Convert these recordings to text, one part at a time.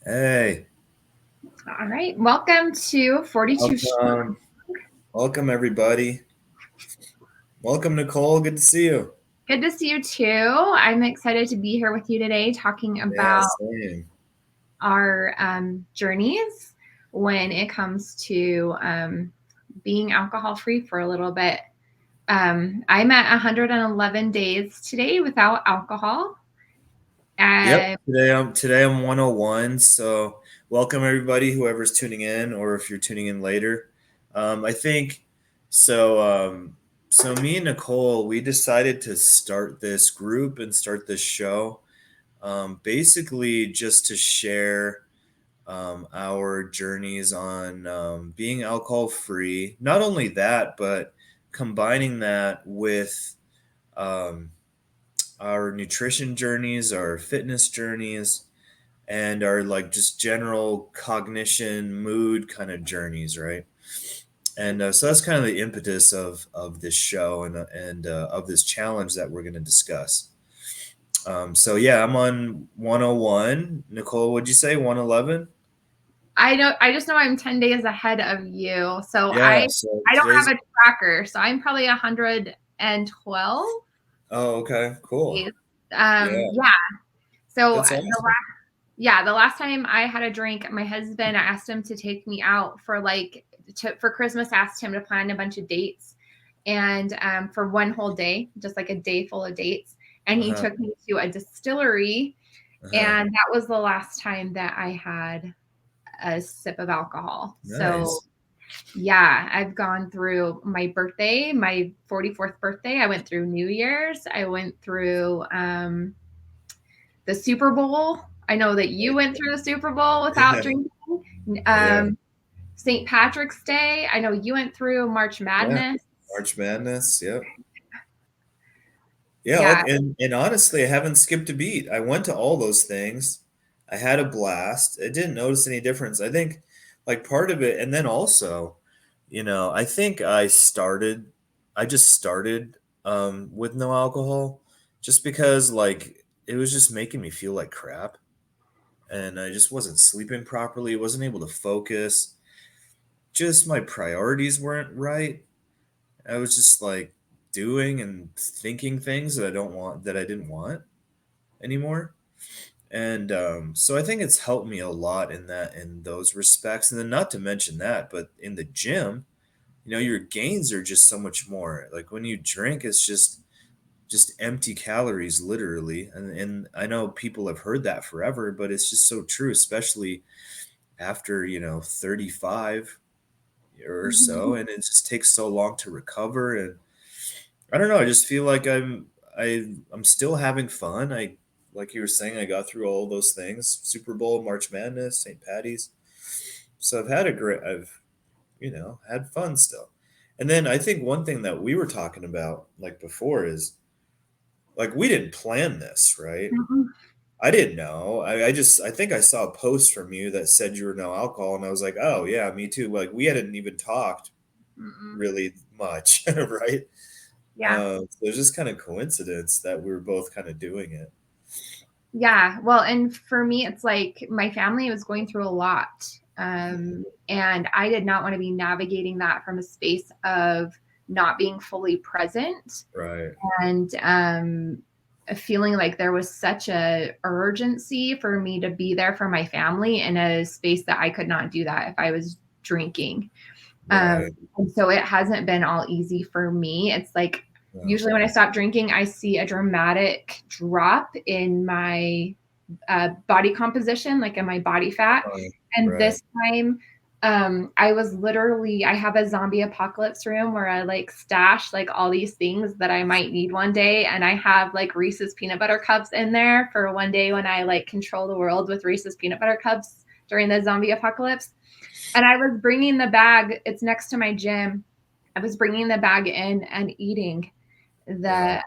Hey, All right. Welcome to 42 Short. welcome, welcome everybody. Welcome, Nicole. Good to see you. Good to see you too. I'm excited to be here with you today talking Yeah, about same. our journeys when it comes to being alcohol free for a little bit. I'm at 111 days today without alcohol. Yep. Uh, Today I'm 101. So welcome everybody, whoever's tuning in, or if you're tuning in later. I think so. So me and Nicole, we decided to start this group and start this show, basically just to share our journeys on being alcohol free. Not only that, but combining that with um, our nutrition journeys, our fitness journeys, and our like just general cognition, mood kind of journeys, right? And so that's kind of the impetus of this show and of this challenge that we're going to discuss. So yeah, I'm on 101. Nicole, would you say 111? I just know I'm 10 days ahead of you. So Yeah. So I don't today's. have a tracker. So I'm probably 112 Oh, okay, cool. days. Yeah, Yeah. So that's awesome. the last time I had a drink, my husband, I asked him to take me out for for Christmas, asked him to plan a bunch of dates and for one whole day, just like a day full of dates. And he Uh-huh. took me to a distillery. Uh-huh. And that was the last time that I had a sip of alcohol. So Nice. yeah, I've gone through my birthday, my 44th birthday. I went through New Year's. I went through the Super Bowl. I know that you went through the Super Bowl without drinking. Yeah. Um, St. Patrick's Day. I know you went through March Yeah. Madness. March Madness. Yep. Yeah. Yeah. And honestly, I haven't skipped a beat. I went to all those things. I had a blast. I didn't notice any difference. I think like part of it, and then also, I think I just started with no alcohol just because like it was just making me feel like crap. And I just wasn't sleeping properly, wasn't able to focus. Just my priorities weren't right. I was just like doing and thinking things that I didn't want anymore. And so I think it's helped me a lot in those respects. And then not to mention that, but in the gym, your gains are just so much more. Like when you drink, it's just empty calories literally. And I know people have heard that forever, but it's just so true, especially after 35 or so, Mhm. and it just takes so long to recover. And I don't know, I just feel like I'm still having fun. I Like you were saying, I got through all those things: Super Bowl, March Madness, St. Patty's. So I've had fun still. And then I think one thing that we were talking about like before is like we didn't plan this, right? Mhm. I didn't know. I think I saw a post from you that said you were no alcohol, and I was like, oh yeah, me too. Like we hadn't even talked Mm-mm. really much, right? Yeah. So it's just kind of coincidence that we were both kind of doing it. Yeah. Well, and for me, it's like my family was going through a lot. And I did not want to be navigating that from a space of not being fully present Right. and feeling like there was such a urgency for me to be there for my family in a space that I could not do that if I was drinking. Um, Right. and so it hasn't been all easy for me. It's like No. usually when I stop drinking, I see a dramatic drop in my body composition, like in my body fat. Right. And Right. this time, I have a zombie apocalypse room where I like stash like all these things that I might need one day. And I have like Reese's peanut butter cups in there for one day when I like control the world with Reese's peanut butter cups during the zombie apocalypse. And I was bringing the bag, it's next to my gym. I was bringing the bag in and eating Yeah.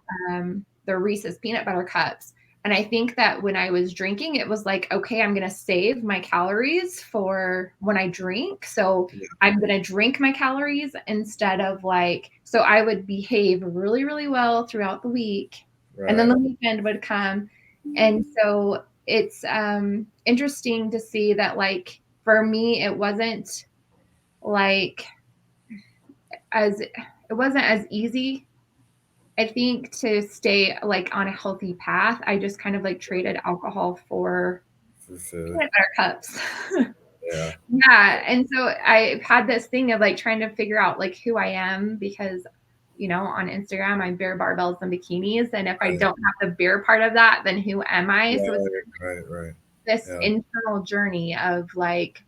the Reese's peanut butter cups. And I think that when I was drinking, it was like, okay, I'm going to save my calories for when I drink. So Yeah. I'm going to drink my calories instead of like, so I would behave really, really well throughout the week. And then Right. the weekend would come. And so it's interesting to see that, like, for me, it wasn't like as it wasn't as easy, I think, to stay like on a healthy path. I just kind of like traded alcohol for for food. peanut butter cups. Yeah. Yeah. And so I had this thing of like trying to figure out like who I am because, on Instagram, I bear barbells and bikinis. And if I Right. don't have the beer part of that, then who am I? So it's Right. Right. Right. this Yeah. internal journey of like,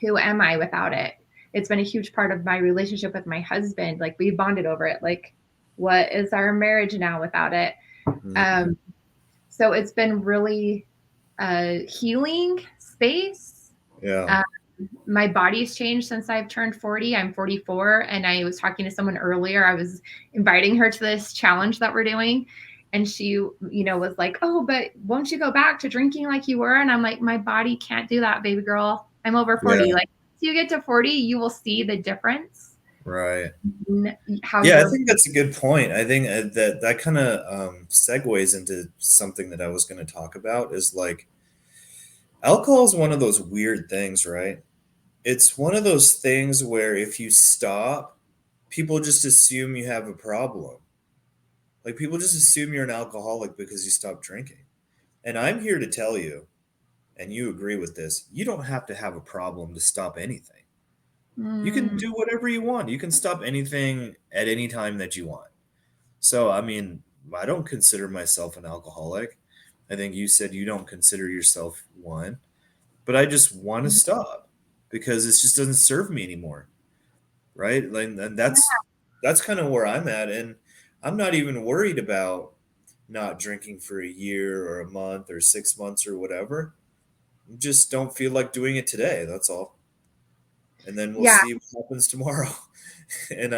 who am I without it? It's been a huge part of my relationship with my husband. Like we bonded over it. Like, what is our marriage now without it? Hmm. Um, so it's been really a healing space. Yeah. Um, my body's changed since I've turned 40. I'm 44. And I was talking to someone earlier. I was inviting her to this challenge that we're doing. And she, was like, oh, but won't you go back to drinking like you were? And I'm like, my body can't do that, baby girl. I'm over 40. Yeah. Like, once you get to 40, you will see the difference Right. in how Yeah, I you're. think that's a good point. I think that kind of segues into something that I was going to talk about is like alcohol is one of those weird things, right? It's one of those things where if you stop, people just assume you have a problem. Like people just assume you're an alcoholic because you stopped drinking. And I'm here to tell you, and you agree with this, you don't have to have a problem to stop anything. You can Mm, do whatever you want. You can stop anything at any time that you want. So, I mean, I don't consider myself an alcoholic. I think you said you don't consider yourself one, but I just want to stop because it just doesn't serve me anymore, right? Like, and that's kind of where I'm at, and I'm not even worried about not drinking for a year or a month or 6 months or whatever. Just don't feel like doing it today. That's all, and then we'll yeah. see what happens tomorrow. and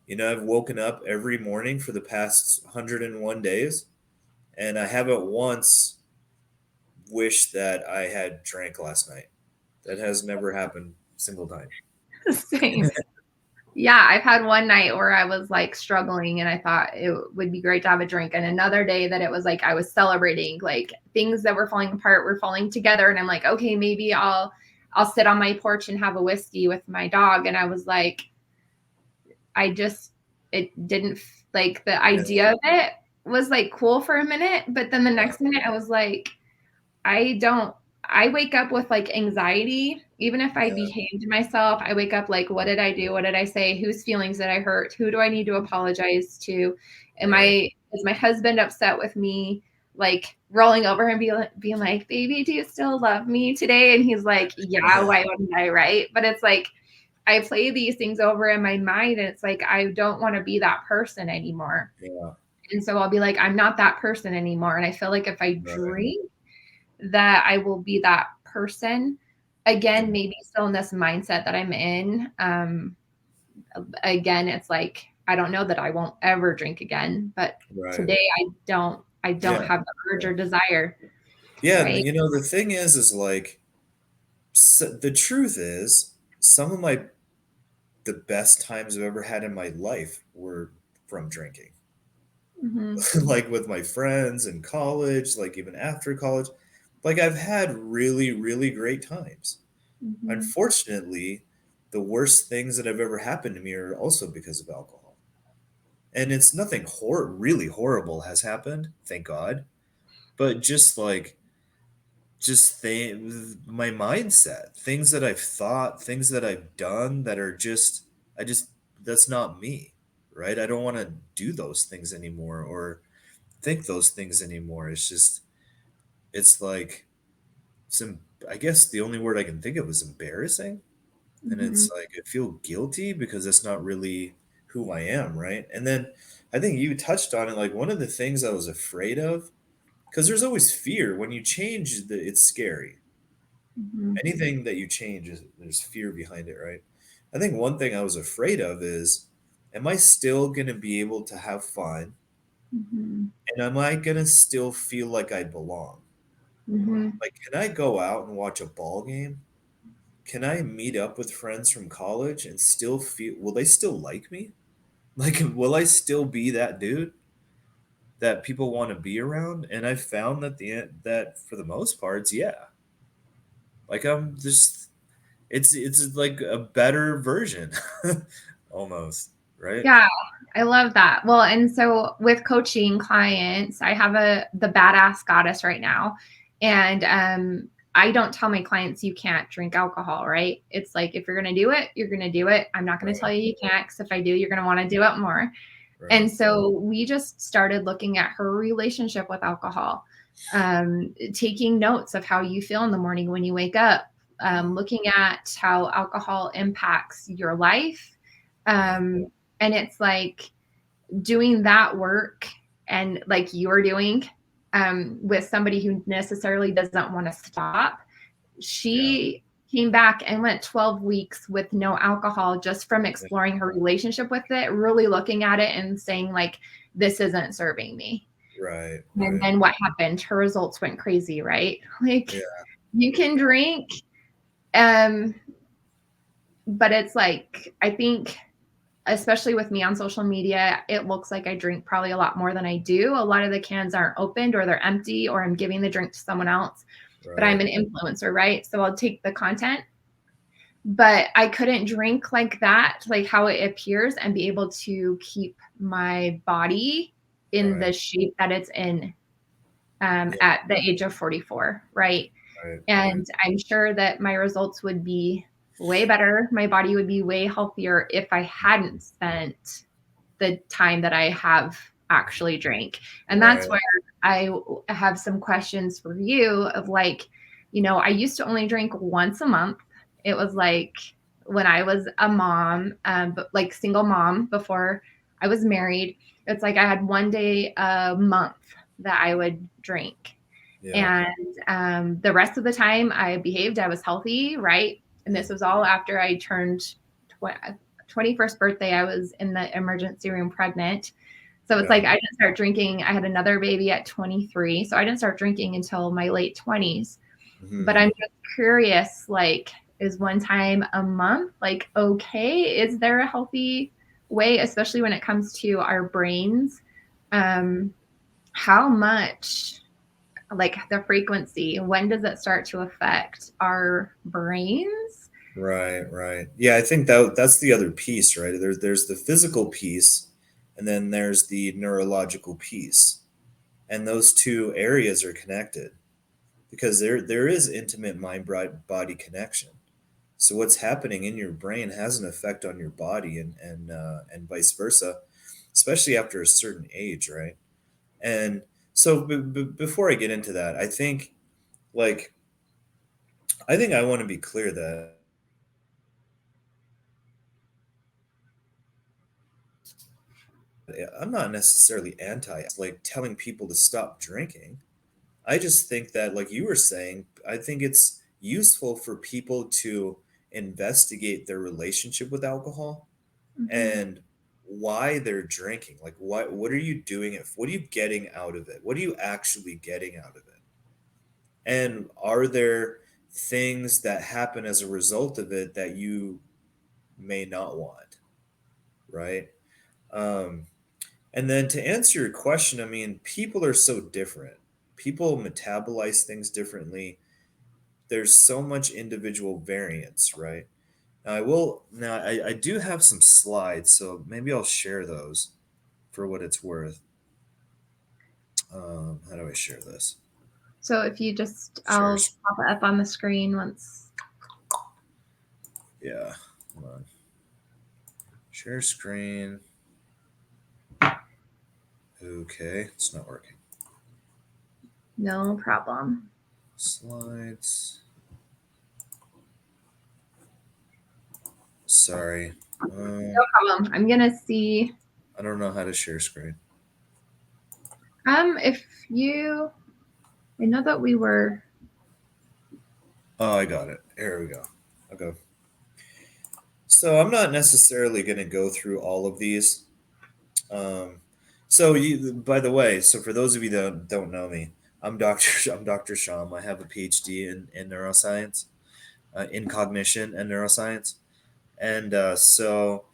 and I've woken up every morning for the past 101 days, and I haven't once wished that I had drank last night. That has never happened a single time. Same. Yeah, I've had one night where I was like struggling and I thought it would be great to have a drink. And another day that it was like I was celebrating, like things that were falling apart were falling together. And I'm like, okay, maybe I'll sit on my porch and have a whiskey with my dog. And I was like, I just it didn't like the Yeah, idea of it was like cool for a minute, but then the yeah, next minute I was like, I don't I wake up with like anxiety. Even if I yeah, behaved myself, I wake up like, what did I do? What did I say? Whose feelings did I hurt? Who do I need to apologize to? right. Is my husband upset with me? Like rolling over and being like, baby, do you still love me today? And he's like, yeah, Yeah, why wouldn't I? Right. But it's like, I play these things over in my mind and it's like, I don't want to be that person anymore. yeah, And so I'll be like, I'm not that person anymore. And I feel like if I right. drink, that I will be that person Yeah, again, maybe still in this mindset that I'm in. Again, it's like I don't know that I won't ever drink again, but right. today I don't Yeah, have the urge yeah. or desire, Yeah, right? the thing is like, the truth is, some of the best times I've ever had in my life were from drinking. Mhm. Like with my friends in college, like even after college. Like I've had really, really great times. Mhm. Unfortunately, the worst things that have ever happened to me are also because of alcohol. And it's nothing really horrible has happened, thank God. But just like my mindset, things that I've thought, things that I've done that are just I just that's not me, right? I don't want to do those things anymore or think those things anymore. It's like some I guess the only word I can think of is embarrassing. And Mhm. it's like I feel guilty because it's not really who I am, right? And then I think you touched on it, like one of the things I was afraid of, because there's always fear when you change. It's scary. Mhm. Anything that you change there's fear behind it, right? I think one thing I was afraid of is, am I still going to be able to have fun, Mhm. and am I going to still feel like I belong? Mhm. Like, can I go out and watch a ball game? Can I meet up with friends from college and still feel, will they still like me? Like, will I still be that dude that people want to be around, and I found that that for the most parts, yeah, like I'm just it's like a better version, almost, right? Yeah, I love that. Well, and so with coaching clients, I have the badass goddess right now. And I don't tell my clients you can't drink alcohol, right? It's like if you're gonna do it, you're gonna do it. I'm not gonna tell Right, you you can't, because if I do, you're gonna want to do it more. right, And so we just started looking at her relationship with alcohol, taking notes of how you feel in the morning when you wake up, looking at how alcohol impacts your life. right, Um, and it's like doing that work and like you're doing with somebody who necessarily doesn't want to stop. yeah, She came back and went 12 weeks with no alcohol just from yeah, exploring her relationship with it, really looking at it and saying, like, this isn't serving me. right, And right, then what happened? Her results went crazy, right? Like, yeah, you can drink, um, but it's like, I think especially with me on social media, it looks like I drink probably a lot more than I do. A lot of the cans aren't opened or they're empty or I'm giving the drink to someone else, but I'm right, an influencer, right? So I'll take the content, but I couldn't drink like that, like how it appears, and be able to keep my body in the right, shape that it's in yeah, at the age of 44, right? right, right, And I'm sure that my results would be way better. My body would be way healthier if I hadn't spent the time that I have actually drank. And that's right, where I have some questions for you of like, I used to only drink once a month. It was like when I was a mom, but like single mom before I was married. It's like I had one day a month that I would drink. yeah, And the rest of the time I behaved, I was healthy, right? And this was all after I turned 21st birthday. I was in the emergency room pregnant. So it's yeah, like I didn't start drinking. I had another baby at 23. So I didn't start drinking until my late 20s. But hmm, I'm just curious, like, is one time a month like okay? Is there a healthy way, especially when it comes to our brains? Um, how much, like the frequency, when does it start to affect our brains? right, right. Yeah, I think that's the other piece, right? There's the physical piece, and then there's the neurological piece, and those two areas are connected because there is intimate mind body connection. So what's happening in your brain has an effect on your body, and vice versa, especially after a certain age, right? And so before I get into that, like I think I want to be clear that I'm not necessarily anti like telling people to stop drinking. I just think that, like you were saying, I think it's useful for people to investigate their relationship with alcohol Mm-hmm. and why they're drinking. Like, what are you doing it? What are you getting out of it? What are you actually getting out of it? And are there things that happen as a result of it that you may not want, right? Um, and then to answer your question, I mean, people are so different. People metabolize things differently. There's so much individual variance, right? Now I do have some slides, so maybe I'll share those for what it's worth. How do I share this? So if you just, Share, I'll pop it up on the screen once. yeah, hold on. Share screen. Okay, it's not working. No problem. Slides. Sorry. No problem. I'm gonna see. I don't know how to share screen. If you, I know that we were. Oh, I got it. Here we go. Okay. So I'm not necessarily going to go through all of these. Um, by the way, so for those of you that don't know me, I'm Doctor I'm Doctor Shyam. I have a PhD in neuroscience, in cognition and neuroscience, and so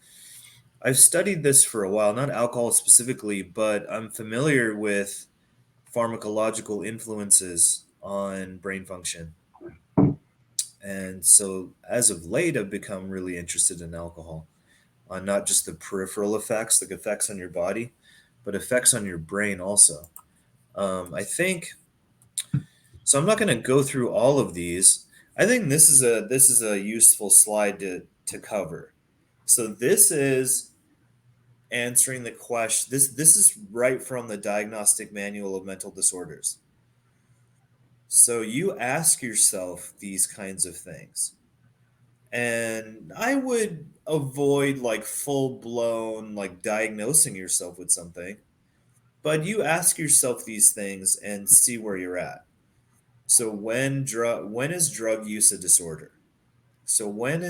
I've studied this for a while, not alcohol specifically, but I'm familiar with pharmacological influences on brain function. And so as of late, I've become really interested in alcohol, on not just the peripheral effects, like effects on your body, but effects on your brain also. I think so. I'm not going to go through all of these. I think this is a useful slide to cover. So this is answering the question. This is right from the Diagnostic Manual of Mental Disorders. So you ask yourself these kinds of things. And I would avoid like full blown like diagnosing yourself with something, but you ask yourself these things and see where you're at. So when is drug use a disorder? So when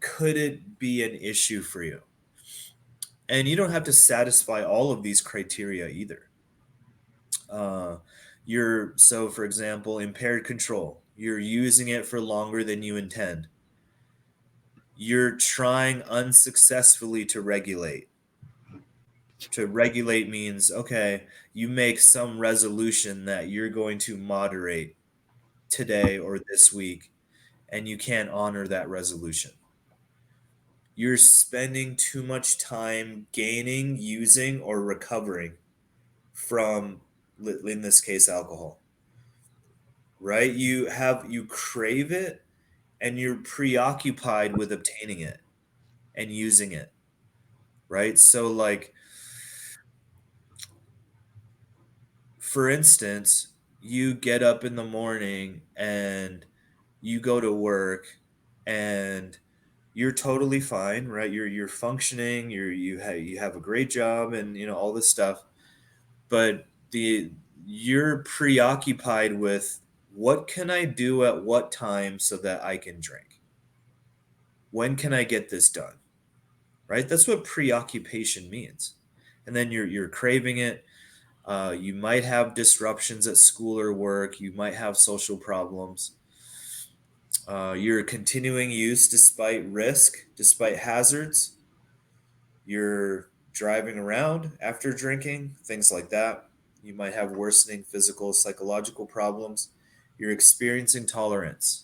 could it be an issue for you? And you don't have to satisfy all of these criteria either. Uh, so for example, impaired control. You're using it for longer than you intend. You're trying unsuccessfully to regulate. To regulate means, okay, you make some resolution that you're going to moderate today or this week, and you can't honor that resolution. You're spending too much time gaining, using, or recovering from, in this case, alcohol, right? You crave it and you're preoccupied with obtaining it and using it, right? So, like, for instance, you get up in the morning and you go to work and you're totally fine, right? You're functioning, you have a great job and all this stuff, but you're preoccupied with what can I do at what time so that I can drink? When can I get this done? Right? That's what preoccupation means. And then you're craving it. You might have disruptions at school or work. You might have social problems. You're continuing use despite risk, despite hazards. You're driving around after drinking, things like that. You might have worsening physical, psychological problems. You're experiencing tolerance.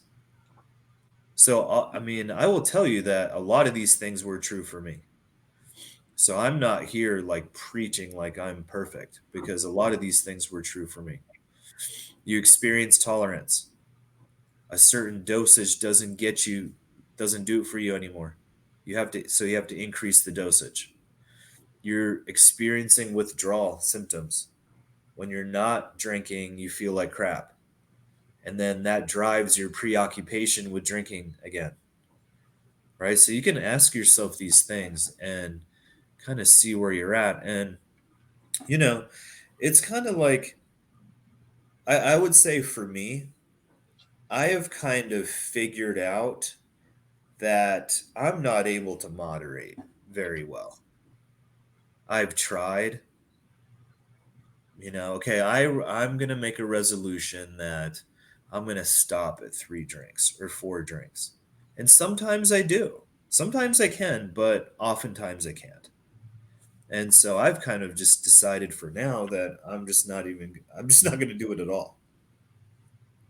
So, I mean, I will tell you that a lot of these things were true for me. So I'm not here like preaching like I'm perfect because a lot of these things were true for me. You experience tolerance. A certain dosage doesn't do it for you anymore. You have to increase the dosage. You're experiencing withdrawal symptoms. When you're not drinking, you feel like crap. And then that drives your preoccupation with drinking again. Right? So you can ask yourself these things and kind of see where you're at. And you know, it's kind of like I would say for me, I have kind of figured out that I'm not able to moderate very well. I've tried, okay, I'm going to make a resolution that I'm going to stop at 3 drinks or 4 drinks. And sometimes I do. Sometimes I can, but oftentimes I can't. And so I've kind of just decided for now that I'm just not going to do it at all,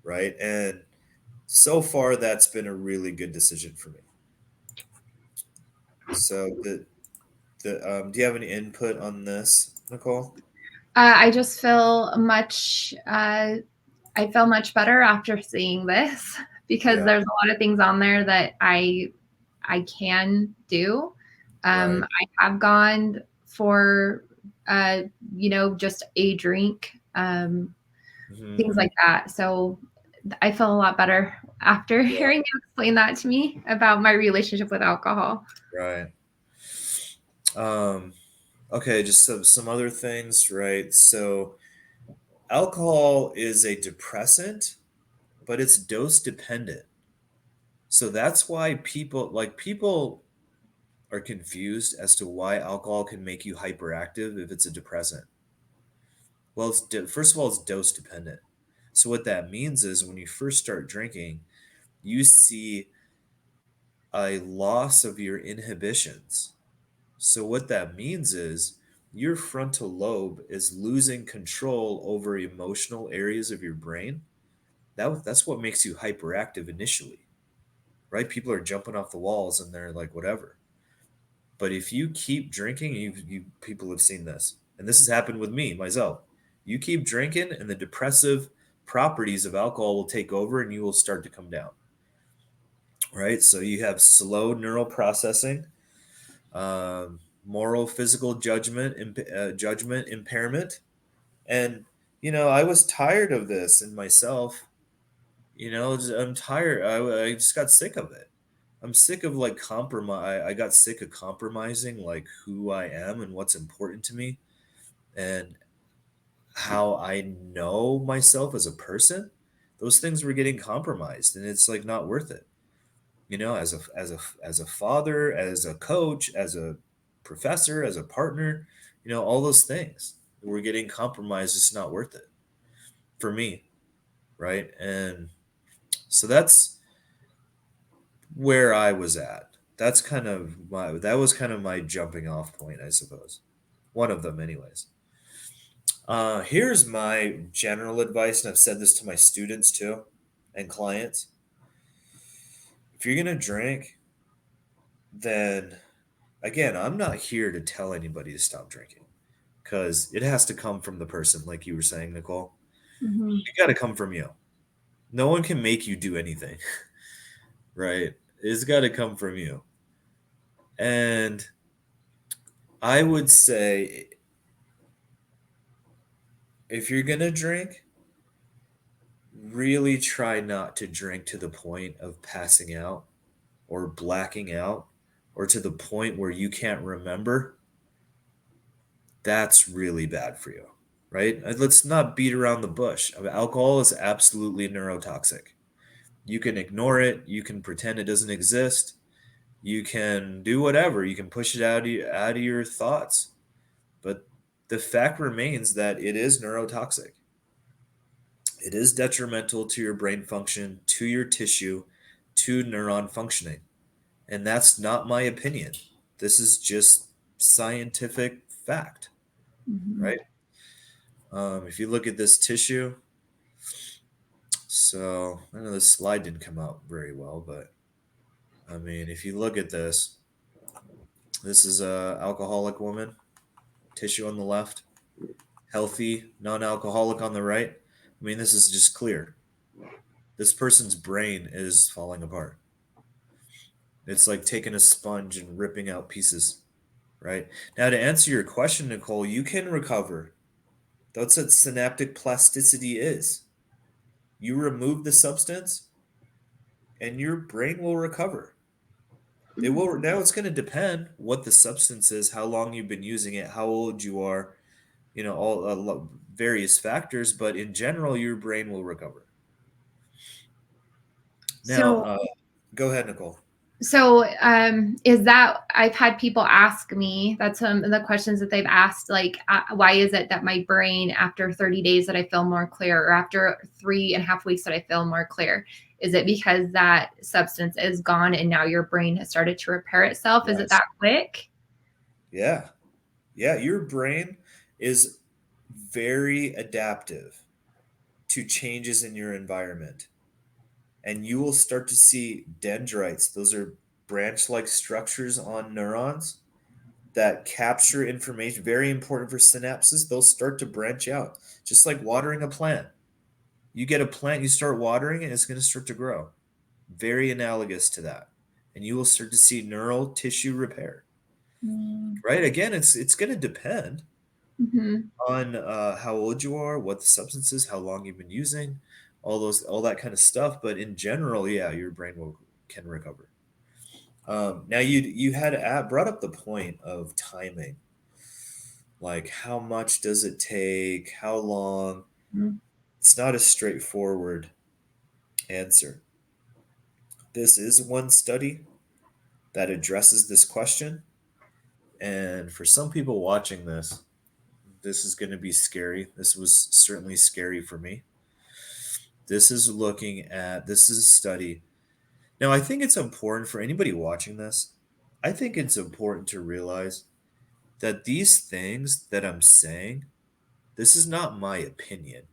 right? And so far that's been a really good decision for me. So do you have any input on this, Nicole? I just feel much. I feel much better after seeing this because Yeah, there's a lot of things on there that I can do. right. I have gone for just a drink, Hmm. things like that. So I feel a lot better after Yeah, hearing you explain that to me about my relationship with alcohol. right. Um, okay, just some other things, right? So alcohol is a depressant, but it's dose dependent. So that's why people are confused as to why alcohol can make you hyperactive if it's a depressant. Well, first of all, it's dose dependent. So what that means is when you first start drinking, you see a loss of your inhibitions. So what that means is your frontal lobe is losing control over emotional areas of your brain. That's what makes you hyperactive initially, right? People are jumping off the walls and they're like whatever. But if you keep drinking, you people have seen this, and this has happened with me myself. You keep drinking, and the depressive properties of alcohol will take over, and you will start to come down. Right? So you have slow neural processing, moral, physical judgment impairment, and I was tired of this in myself. I'm tired. I just got sick of it. I'm sick of like compromise. I got sick of compromising like who I am and what's important to me and how I know myself as a person. Those things were getting compromised, and it's like not worth it. As a father, as a coach, as a professor, as a partner, all those things were getting compromised. It's not worth it for me, right? And so that's where I was at. That was kind of my jumping off point, I suppose. One of them, anyways. Here's my general advice, and I've said this to my students too and clients. If you're gonna drink, then again, I'm not here to tell anybody to stop drinking because it has to come from the person, like you were saying, Nicole. Mhm. It got to come from you. No one can make you do anything, right? It's got to come from you. And I would say if you're going to drink, really try not to drink to the point of passing out or blacking out or to the point where you can't remember. That's really bad for you, right? Let's not beat around the bush. Alcohol is absolutely neurotoxic. You can ignore it, you can pretend it doesn't exist, you can do whatever, you can push it out of your thoughts. But the fact remains that it is neurotoxic. It is detrimental to your brain function, to your tissue, to neuron functioning. And that's not my opinion. This is just scientific fact, Mhm. right? If you look at this tissue, so I know this slide didn't come out very well, but I mean, if you look at this is a alcoholic woman, tissue on the left, healthy, non-alcoholic on the right. I mean, this is just clear. This person's brain is falling apart. It's like taking a sponge and ripping out pieces, right? Now, to answer your question, Nicole, you can recover. That's what synaptic plasticity is. You remove the substance, and your brain will recover. It will. Now it's going to depend what the substance is, how long you've been using it, how old you are, all various factors. But in general, your brain will recover. Now, So go ahead, Nicole. is that I've had people ask me, that's some of the questions that they've asked, like, why is it that my brain after 30 days that I feel more clear, or after 3.5 weeks that I feel more clear? Is it because that substance is gone and now your brain has started to repair itself? Is it Yes. that quick? Yeah. Yeah. Your brain is very adaptive to changes in your environment. And you will start to see dendrites. Those are branch like structures on neurons that capture information, very important for synapses. They'll start to branch out, just like watering a plant. You get a plant, you start watering it, it's going to start to grow. Very analogous to that. And you will start to see neural tissue repair. Right? Again, it's going to depend Mm-hmm. on how old you are, what the substance is, how long you've been using, all that kind of stuff. But in general, yeah, your brain can recover. Now you had brought up the point of timing, like how much does it take, how long? It's not a straightforward answer. This is one study that addresses this question, and for some people watching this, this is going to be scary. This was certainly scary for me. This is a study. Now, I think it's important for anybody watching this. I think it's important to realize that these things that I'm saying, this is not my opinion.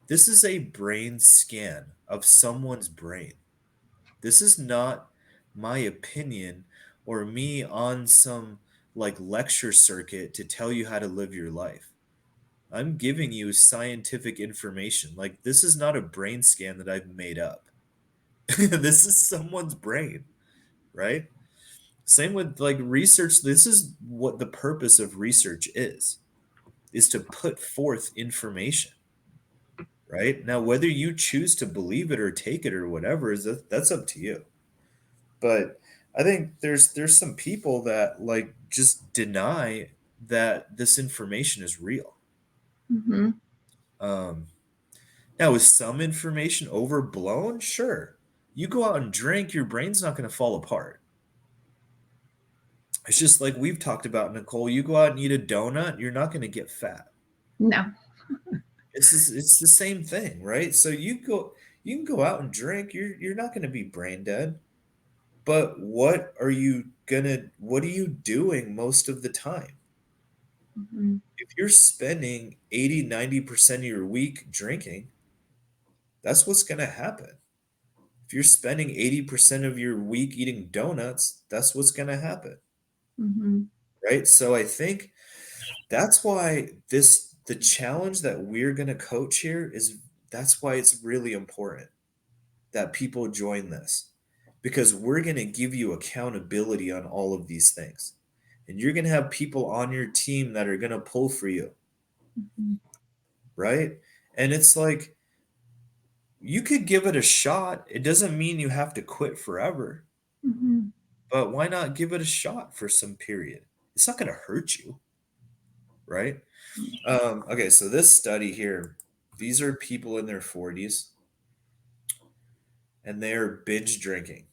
This is a brain scan of someone's brain. This is not my opinion or me on some like lecture circuit to tell you how to live your life. I'm giving you scientific information. Like, this is not a brain scan that I've made up. This is someone's brain, right? Same with like research. This is what the purpose of research is to put forth information, right? Now, whether you choose to believe it or take it or whatever is that's up to you. But I think there's some people that like just deny that this information is real. Mm-hmm. Um, Now, is some information overblown? Sure. You go out and drink, your brain's not going to fall apart. It's just like we've talked about, Nicole. You go out and eat a donut, you're not going to get fat. No. It's the same thing, right? So you can go out and drink, you're not going to be brain dead. But what are you doing most of the time? Mm-hmm. If you're spending 80-90% of your week drinking, that's what's going to happen. If you're spending 80% of your week eating donuts, that's what's going to happen, Mm-hmm. right? So I think that's why the challenge that we're going to coach here is that's why it's really important that people join this because we're going to give you accountability on all of these things. And you're going to have people on your team that are going to pull for you, Mm-hmm. right? And it's like you could give it a shot. It doesn't mean you have to quit forever. Mm-hmm. But why not give it a shot for some period? It's not going to hurt you, right? Okay, so this study here, these are people in their 40s and they're binge drinking.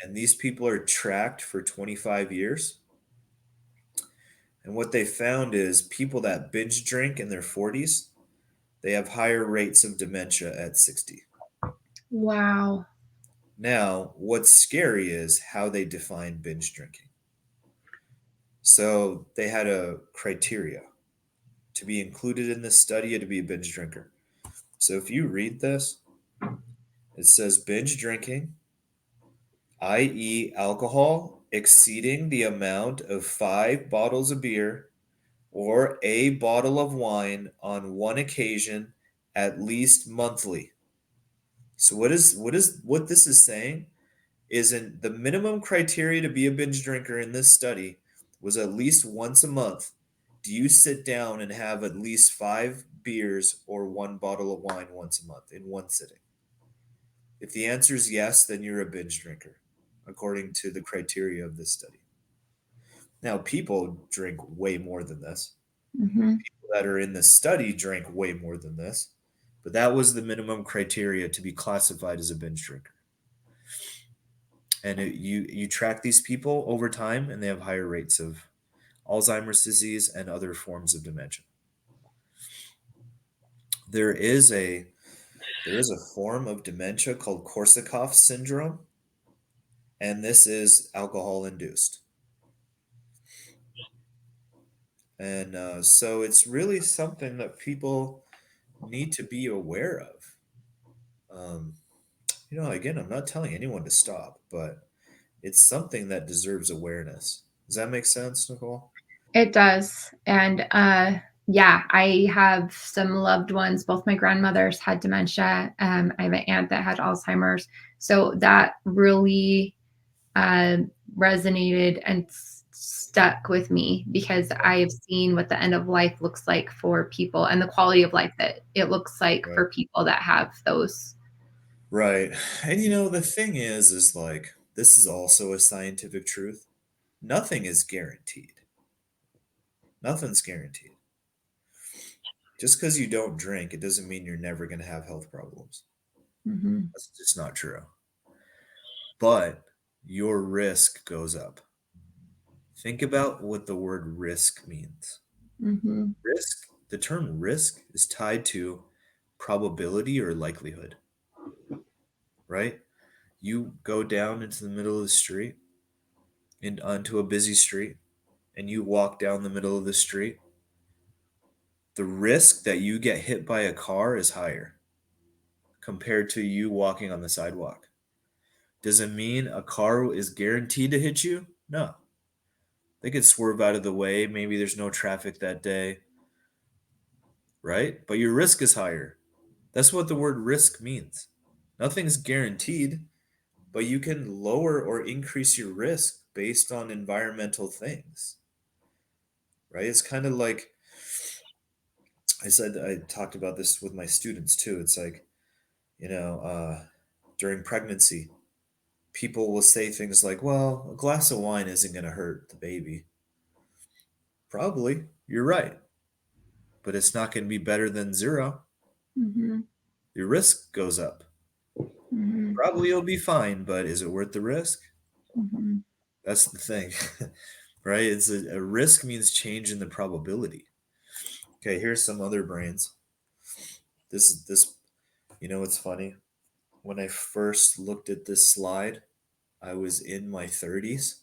And these people are tracked for 25 years. And what they found is people that binge drink in their 40s, they have higher rates of dementia at 60. Wow. Now, what's scary is how they define binge drinking. So they had a criteria to be included in this study to be a binge drinker. So if you read this, it says binge drinking, i.e., alcohol exceeding the amount of 5 bottles of beer or a bottle of wine on one occasion at least monthly. So what this is saying isn't the minimum criteria to be a binge drinker in this study was at least once a month. Do you sit down and have at least 5 beers or one bottle of wine once a month in one sitting? If the answer is yes, then you're a binge drinker, according to the criteria of this study. Now, people drink way more than this. Mm-hmm. People that are in the study drink way more than this, but that was the minimum criteria to be classified as a binge drinker. And you track these people over time, and they have higher rates of Alzheimer's disease and other forms of dementia. There is a there is a form of dementia called Korsakoff syndrome, and this is alcohol induced. And so it's really something that people need to be aware of. Um, again, I'm not telling anyone to stop, but it's something that deserves awareness. Does that make sense, Nicole? It does. And yeah, I have some loved ones. Both my grandmothers had dementia. I have an aunt that had Alzheimer's. So that really uh, resonated and stuck with me because I've seen what the end of life looks like for people and the quality of life that it looks like Right. for people that have those. Right. And the thing is like, this is also a scientific truth. Nothing is guaranteed. Nothing's guaranteed. Just because you don't drink, it doesn't mean you're never going to have health problems. Mm-hmm. That's just not true. But your risk goes up. Think about what the word risk means. Mm-hmm. The term risk is tied to probability or likelihood, right? You go down into the middle of the street and onto a busy street, and you walk down the middle of the street, the risk that you get hit by a car is higher compared to you walking on the sidewalk. Does it mean a car is guaranteed to hit you? No. They could swerve out of the way. Maybe there's no traffic that day, right? But your risk is higher. That's what the word risk means. Nothing's guaranteed, but you can lower or increase your risk based on environmental things, right? It's kind of like I talked about this with my students too. It's like, you know, during pregnancy, people will say things like, well, a glass of wine isn't going to hurt the baby. Probably, you're right, but it's not going to be better than zero. Mhm. Your risk goes up. Mhm. Probably you'll be fine, but is it worth the risk? Mhm. That's the thing, right? It's a risk means change in the probability. Okay, here's some other brains. This, it's funny. When I first looked at this slide, I was in my 30s.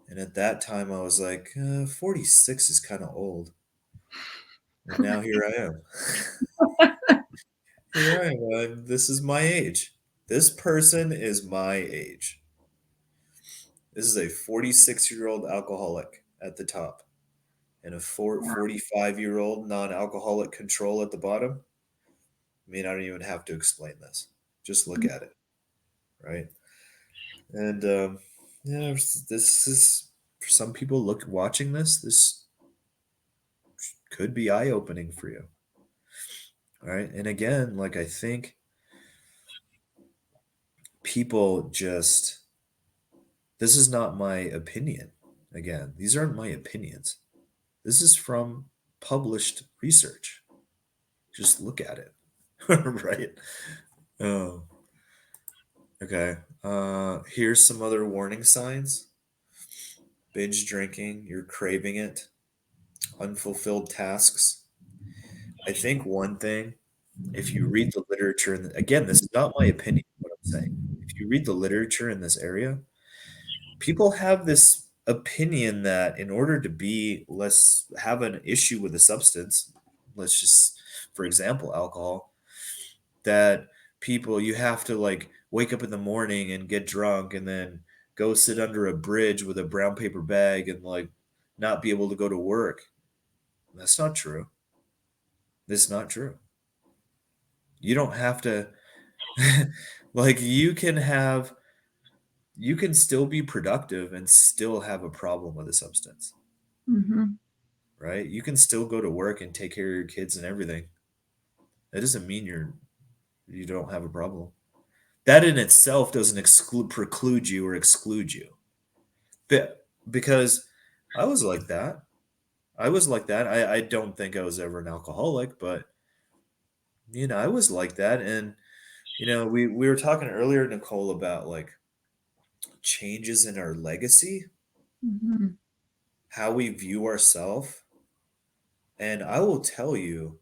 And at that time, I was like, 46 is kind of old. And now here I am. Here I am. This is my age. This person is my age. This is a 46-year-old alcoholic at the top and a 45-year-old non alcoholic control at the bottom. I mean, I don't even have to explain this. Just look at it, right? And this is for some people watching this. This could be eye opening for you, all right? And again, like I think people just this is not my opinion. Again, these aren't my opinions. This is from published research. Just look at it, right? Oh, okay. Here's some other warning signs: binge drinking, you're craving it, unfulfilled tasks. I think one thing, if you read the literature, and again, this is not my opinion, what I'm saying. If you read the literature in this area, people have this opinion that in order to be let's have an issue with a substance, let's just, for example, alcohol, that people you have to like wake up in the morning and get drunk and then go sit under a bridge with a brown paper bag and like not be able to go to work. That's not true. It's not true. You don't have to like you can still be productive and still have a problem with a substance, Mhm. right? You can still go to work and take care of your kids and everything. That doesn't mean you don't have a problem. That in itself doesn't preclude you or exclude you. Because I was like that. I was like that. I don't think I was ever an alcoholic, but I was like that. And we were talking earlier, Nicole, about like changes in our legacy, Mhm. how we view ourselves. And I will tell you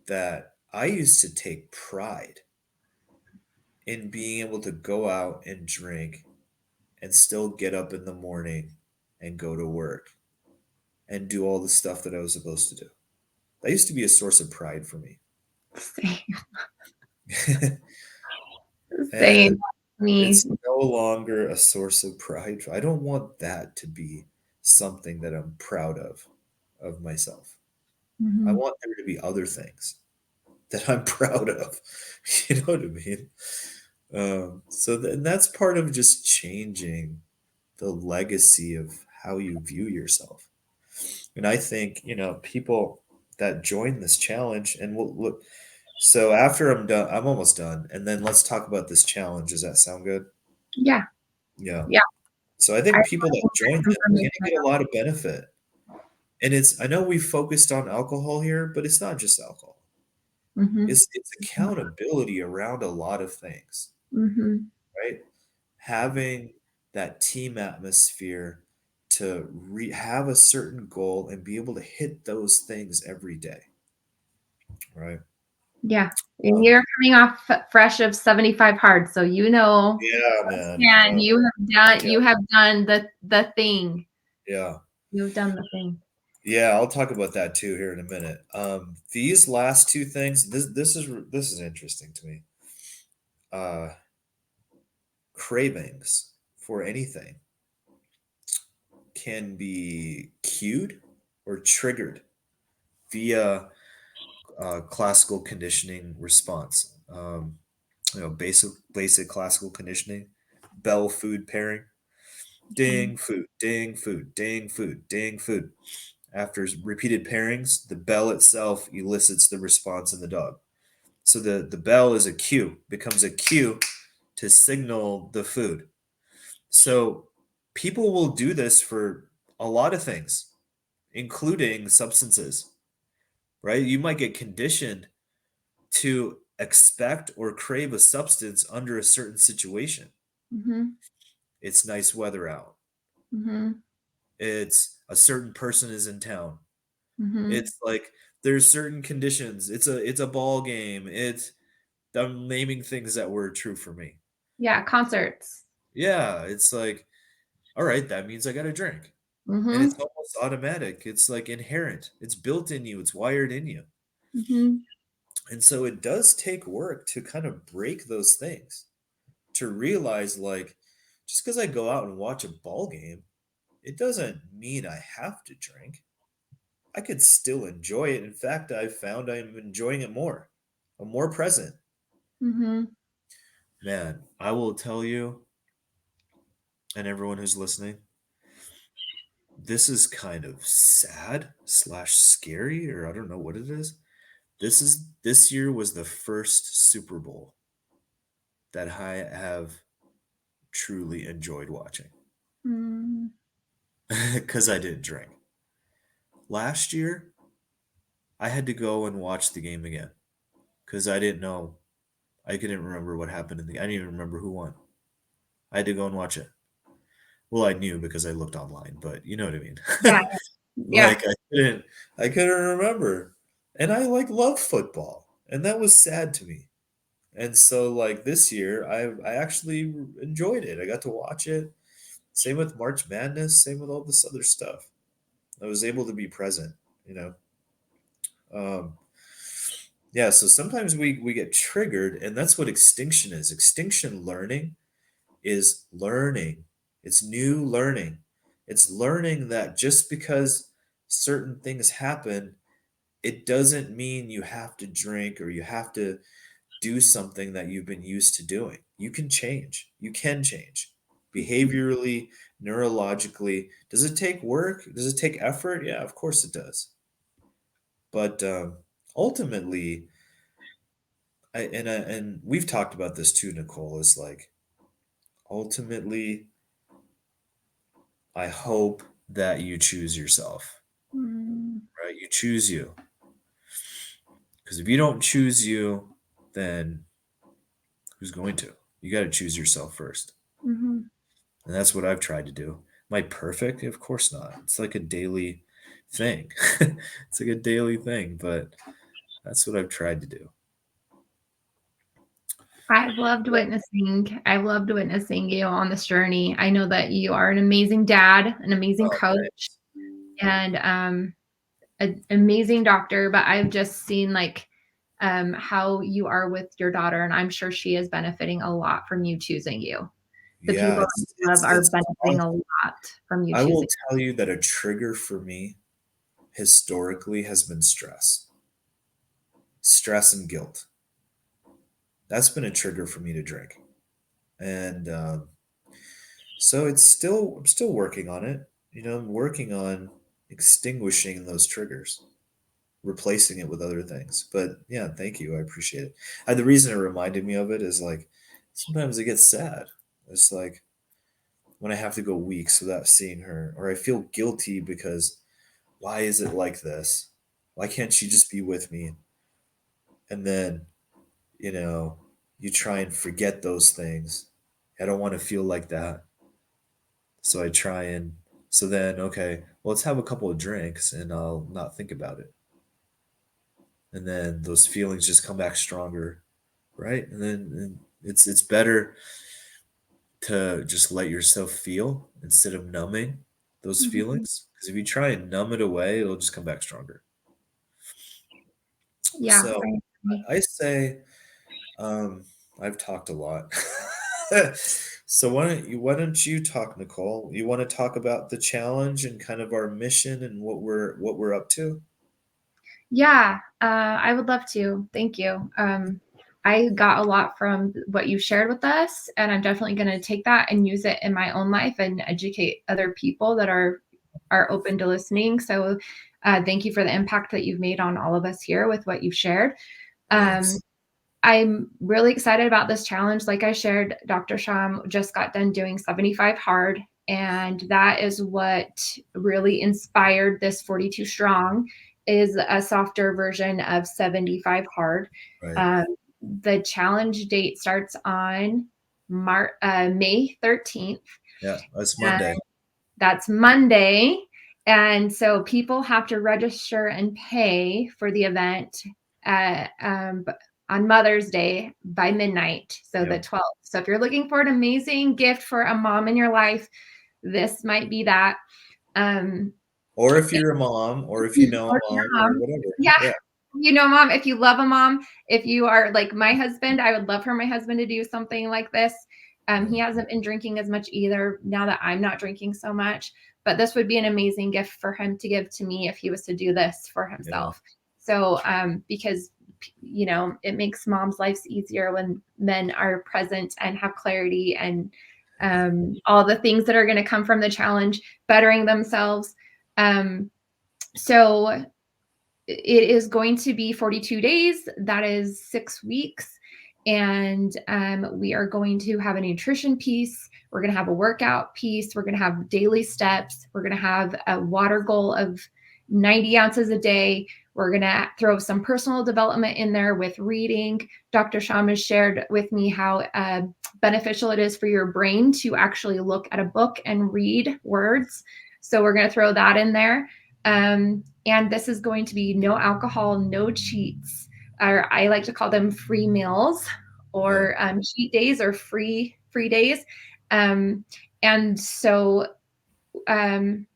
that I used to take pride in being able to go out and drink and still get up in the morning and go to work and do all the stuff that I was supposed to do. That used to be a source of pride for me. Same. Same. And Me. it's no longer a source of pride. I don't want that to be something that I'm proud of myself. I Mhm. want there to be other things that I'm proud of. You know what I mean? And that's part of just changing the legacy of how you view yourself. And I think, people that join this challenge, and we'll look. So after I'm done, I'm almost done. And then let's talk about this challenge. Does that sound good? Yeah. Yeah. Yeah. So I I think people that will join get this are going to information. get a lot of benefit. And I know we focused on alcohol here, but it's not just alcohol. Mhm. It's accountability around a lot of things, Mhm. right? Having that team atmosphere to have a certain goal and be able to hit those things every day, right? Yeah. And Um, you're coming off fresh of 75 hard, so you know, yeah, man. and Yeah, you have done the thing. yeah. You've done the thing. Yeah, I'll talk about that too here in a minute. These last two things, this is interesting to me. Uh, Cravings for anything can be cued or triggered via classical conditioning response. Basic classical conditioning, bell food pairing, Mhm. ding food, ding food, ding food, ding food. After repeated pairings, the bell itself elicits the response in the dog. So the bell is a cue, becomes a cue to signal the food. So people will do this for a lot of things, including substances, right? You might get conditioned to expect or crave a substance under a certain situation. Mhm. It's nice weather out. Mhm. It's a certain person is in town. Mhm. It's like there's certain conditions. It's a ball game. I'm naming things that were true for me. Yeah, concerts. Yeah, it's like, all right, that means I got to drink. And it's Mhm. almost automatic. It's like inherent. It's built in you. It's wired in you. Mhm. And so it does take work to kind of break those things, to realize like just because I go out and watch a ball game, it doesn't mean I have to drink. I could still enjoy it. In fact, I've found I'm enjoying it more. I'm more present. Mhm. Man, I will tell you, and everyone who's listening, this is kind of sad slash scary, or I don't know what it is. This year was the first Super Bowl that I have truly enjoyed watching Mm. because I didn't drink. Last year, I had to go and watch the game again because I didn't know. I couldn't remember what happened I didn't even remember who won. I had to go and watch it. Well, I knew because I looked online, but you know what I mean. Yeah. Yeah. Like I couldn't remember. And I like love football, and that was sad to me. And so like this year, I actually enjoyed it. I got to watch it. Same with March Madness, same with all this other stuff. I was able to be present, you know. Um, yeah, so sometimes we get triggered, and that's what extinction is. Extinction learning is learning. It's new learning. It's learning that just because certain things happen, it doesn't mean you have to drink or you have to do something that you've been used to doing. You can change. You can change behaviorally, neurologically. Does it take work? Does it take effort? Yeah, of course it does. But ultimately, and we've talked about this too, Nicole. Is like ultimately, I hope that you choose yourself, Mm. right? You choose you, because if you don't choose you, then who's going to? You got to choose yourself first. Mhm. And that's what I've tried to do. Am I perfect? Of course not. It's like a daily thing. It's like a daily thing, but that's what I've tried to do. I've loved witnessing. I've loved witnessing you on this journey. I know that you are an amazing dad, an amazing Oh, coach, thanks. and an amazing doctor. But I've just seen like how you are with your daughter, and I'm sure she is benefiting a lot from you choosing you. The Yeah, people that you love are it's benefiting a lot from you I will choosing. tell you that a trigger for me historically has been stress and guilt. That's been a trigger for me to drink. And so I'm still working on it. You know, I'm working on extinguishing those triggers, replacing it with other things. But yeah, thank you. I appreciate it. And the reason it reminded me of it is like sometimes I get sad. It's like when I have to go weeks without seeing her, or I feel guilty because why is it like this? Why can't she just be with me? And then, you know, you try and forget those things. I don't want to feel like that. So I try and so then okay, well let's have a couple of drinks and I'll not think about it. and then those feelings just come back stronger, right? And it's better to just let yourself feel instead of numbing those Mhm. feelings. Because if you try and numb it away, it'll just come back stronger. Yeah, So I agree. I say, um, I've talked a lot. So why don't you talk, Nicole? You want to talk about the challenge and kind of our mission and what we're up to? Yeah, I would love to. Thank you. I got a lot from what you shared with us, and I'm definitely going to take that and use it in my own life and educate other people that are open to listening. So, thank you for the impact that you've made on all of us here with what you've shared. Um, Thanks. I'm really excited about this challenge. Like I shared, Dr. Sham just got done doing 75 hard, and that is what really inspired this 42 strong is a softer version of 75 hard. Right. Um, the challenge date starts on May 13th. Yeah, that's Monday. That's Monday. And so people have to register and pay for the event on Mother's Day by midnight, so the Yep. 12th. So if you're looking for an amazing gift for a mom in your life, this might be that. Um, Or if you're a mom, or if you know or a your mom, or mom. whatever. Yeah. Yeah. You know, mom, if you love a mom, if you are like my husband, I would love for my husband to do something like this. Yeah. He hasn't been drinking as much either now that I'm not drinking so much. But this would be an amazing gift for him to give to me if he was to do this for Yeah. himself. So, because you know, it makes moms' lives easier when men are present and have clarity and all the things that are going to come from the challenge, bettering themselves. Um, so it is going to be 42 days. That is 6 weeks. And we are going to have a nutrition piece. We're going to have a workout piece. We're going to have daily steps. We're going to have a water goal of 90 ounces a day. We're going to throw some personal development in there with reading. Dr. Sham has shared with me how beneficial it is for your brain to actually look at a book and read words. So we're going to throw that in there. And this is going to be no alcohol, no cheats, or I like to call them free meals Yeah. or cheat days or free days. Um, and so um,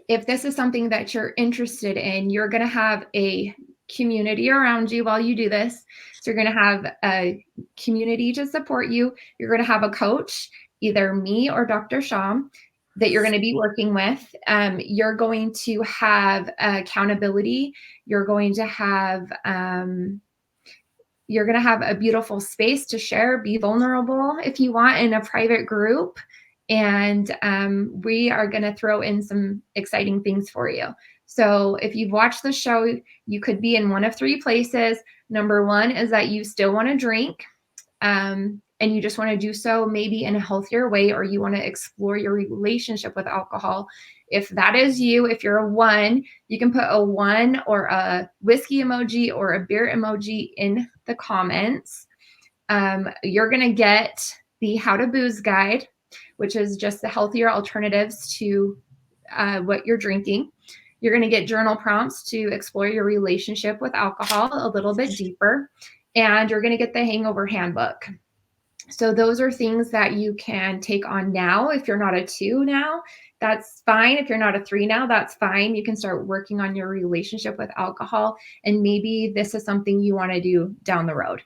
if this is something that you're interested in, you're going to have a community around you while you do this. So you're going to have a community to support you. You're going to have a coach, either me or Dr. Sham, that you're going to be working with. You're going to have accountability. You're going to have a beautiful space to share, be vulnerable if you want in a private group. And we are going to throw in some exciting things for you. So if you've watched the show, you could be in one of three places. Number one is that you still want to drink and you just want to do so maybe in a healthier way, or you want to explore your relationship with alcohol. If that is you, if you're a one, you can put a one or a whiskey emoji or a beer emoji in the comments. You're going to get the How to Booze guide, which is just the healthier alternatives to what you're drinking. You're going to get journal prompts to explore your relationship with alcohol a little bit deeper. And you're going to get the Hangover Handbook. So those are things that you can take on now. If you're not a two now, that's fine. If you're not a three now, that's fine. You can start working on your relationship with alcohol. And maybe this is something you want to do down the road.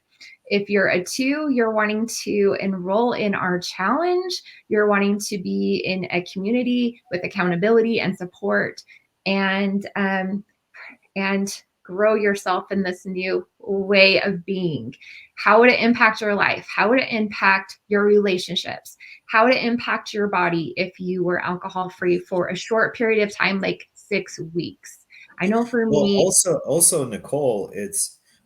If you're a two, you're wanting to enroll in our challenge. You're wanting to be in a community with accountability and support. And grow yourself in this new way of being. How would it impact your life? How would it impact your relationships? How would it impact your body if you were alcohol free for a short period of time, like 6 weeks? I know for Well, me, also, Nicole,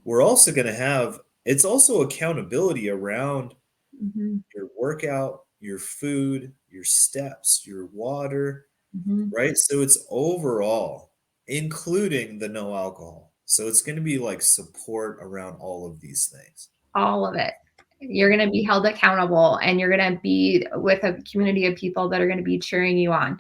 we're also going to have it's also accountability around mhm, your workout, your food, your steps, your water, mhm, right? So it's overall, including the no alcohol. So it's going to be like support around all of these things. all of it. You're going to be held accountable and you're going to be with a community of people that are going to be cheering you on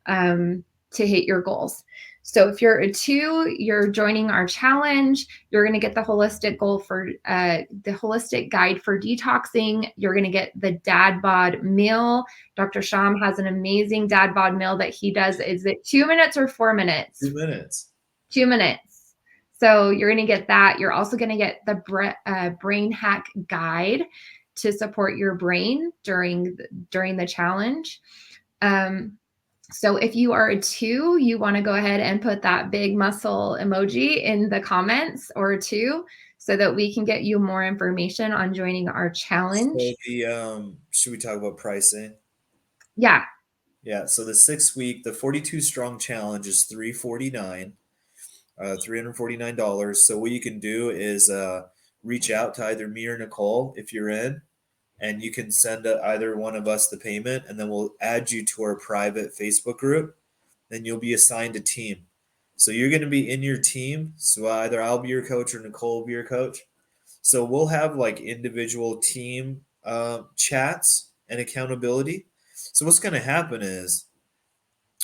to hit your goals. So if you're a 2, you're joining our challenge. You're going to get the holistic goal for the holistic guide for detoxing. You're going to get the dad bod meal. Dr. Shyam has an amazing dad bod meal that he does. Is it 2 minutes or 4 minutes? 2 minutes. 2 minutes. So you're going to get that. You're also going to get the brain hack guide to support your brain during the challenge. So if you are a 2, you want to go ahead and put that big muscle emoji in the comments, or a 2, so that we can get you more information on joining our So challenge. should we talk about pricing? Yeah. Yeah, so the 6 week, the 42 strong challenge is 349, $349. So what you can do is reach out to either me or Nicole if you're in, and you can send either one of us the payment, and then we'll add you to our private Facebook group. Then you'll be assigned a team. So you're going to be in your team. So either I'll be your coach or Nicole will be your coach. So we'll have like individual team chats and accountability. So what's going to happen is,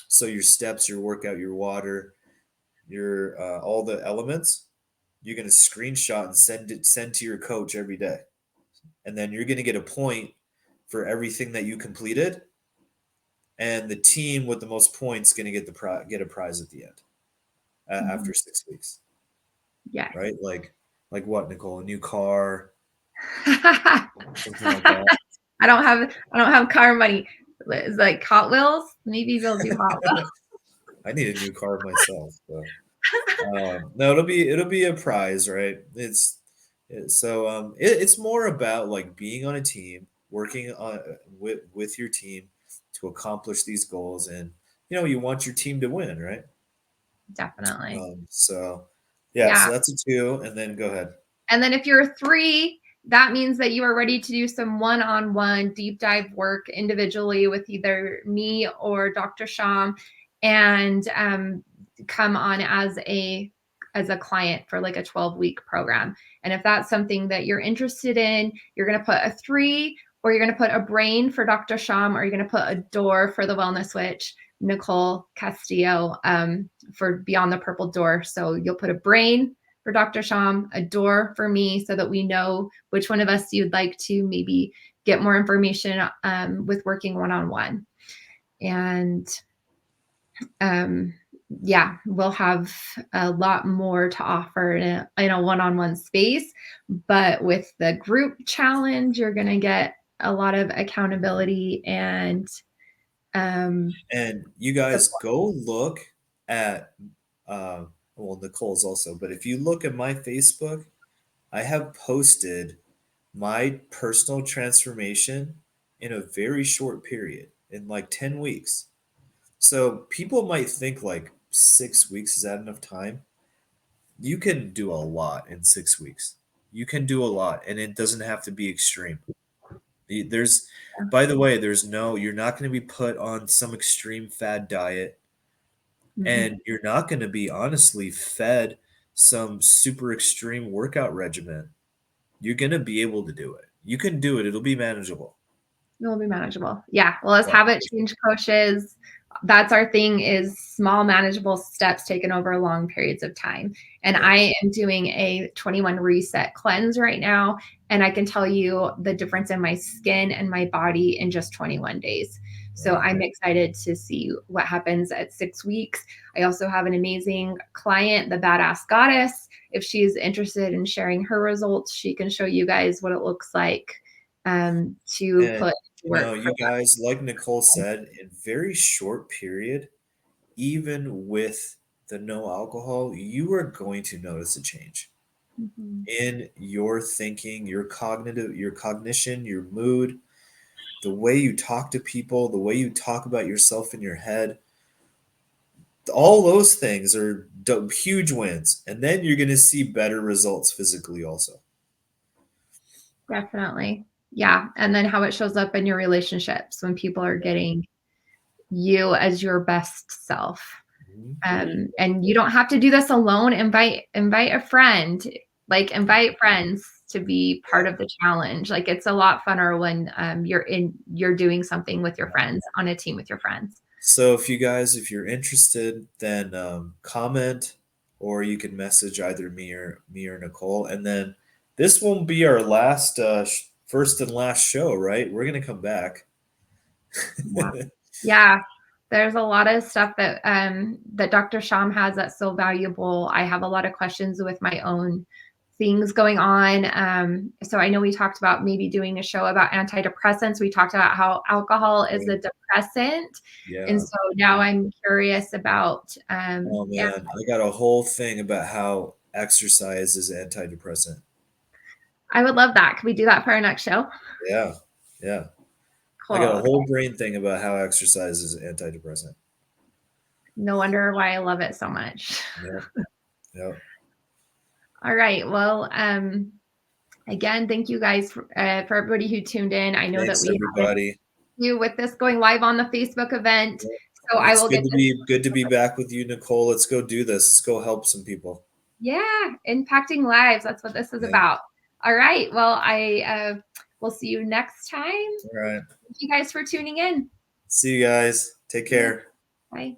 so your steps, your workout, your water, your all the elements, you're going to screenshot and send to your coach every day, and then you're going to get a point for everything that you completed, and the team with the most points going to get get a prize at the end Mhm. after 6 weeks, Yes. right? Like what, Nicole? A new car, I something like that. don't have car money. It's like Hot Wheels. Maybe we'll do Hot I need a new car myself. So no, it'll be a prize, right? It's more about like being on a team, working on with your team to accomplish these goals, and you want your team to win, right? Definitely. So yeah, Yeah. so that's a 2, and then go ahead. And then if you're a 3, that means that you are ready to do some one-on-one deep dive work individually with either me or Dr. Sham, and come on as a client for like a 12-week program. And if that's something that you're interested in, you're going to put a 3, or you're going to put a brain for Dr. Sham, or you're going to put a door for the Wellness Witch Nicole Castillo, for Beyond the Purple Door. So you'll put a brain for Dr. Sham, a door for me, so that we know which one of us you'd like to maybe get more information with working one-on-one. And um, yeah, we'll have a lot more to offer in a one-on-one space. But with the group challenge, you're going to get a lot of accountability and And you guys support. go look at well, Nicole's also, but if you look at my Facebook, I have posted my personal transformation in a very short period, in like 10 weeks. So people might think like 6 weeks is that enough time? You can do a lot in 6 weeks. You can do a lot, and it doesn't have to be extreme. There's, by the way, you're not going to be put on some extreme fad diet, Mhm. and you're not going to be honestly fed some super extreme workout regimen. You're going to be able to do it. You can do it. It'll be manageable. It'll be manageable. Yeah. Well, as Yeah. habit change coaches, that's our thing, is small manageable steps taken over long periods of time. And Yeah. I am doing a 21 reset cleanse right now. And I can tell you the difference in my skin and my body in just 21 days. So Wow. I'm excited to see what happens at 6 weeks. I also have an amazing client, the Badass Goddess. If she's interested in sharing her results, she can show you guys what it looks like to And put work for you guys, like Nicole said, in very short period, even with the no alcohol, you are going to notice a change that. Mhm. in your thinking, your cognition, your mood, the way you talk to people, the way you talk about yourself in your head. All those things are huge wins. And then you're going to see better results physically also. Definitely. Yeah. And then how it shows up in your relationships when people are getting you as your best self. Mhm. And you don't have to do this alone. Invite a friend, like invite friends to be part Yeah. of the challenge. Like it's a lot funner when you're doing something with your friends, on a team with your friends. So if you're interested, then comment, or you can message either me or Nicole, and then this won't be our last first and last show, right? We're gonna come back. Yeah. Yeah. There's a lot of stuff that Dr. Shyam has that's so valuable. I have a lot of questions with my own things going on. So I know we talked about maybe doing a show about antidepressants. We talked about how alcohol is a depressant. And Yeah. so now I'm curious about Oh man, I got a whole thing about how exercise is antidepressant. I would love that. Can we do that for our next show? Yeah. Yeah. I got a Cool. whole brain thing about how exercise is antidepressant. No wonder why I love it so much. Yeah. Yeah. All right. Well, again, thank you guys for everybody who tuned in. I know that Thanks we had everybody. you with this going live on the Facebook event. So I It's will get this. good to be back with you, Nicole. Let's go do this. Let's go help some people. Yeah, impacting lives. That's what this is Yeah. about. All right. Well, I will see you next time. All right. Thank you guys for tuning in. See you guys. Take Yeah. care. Bye.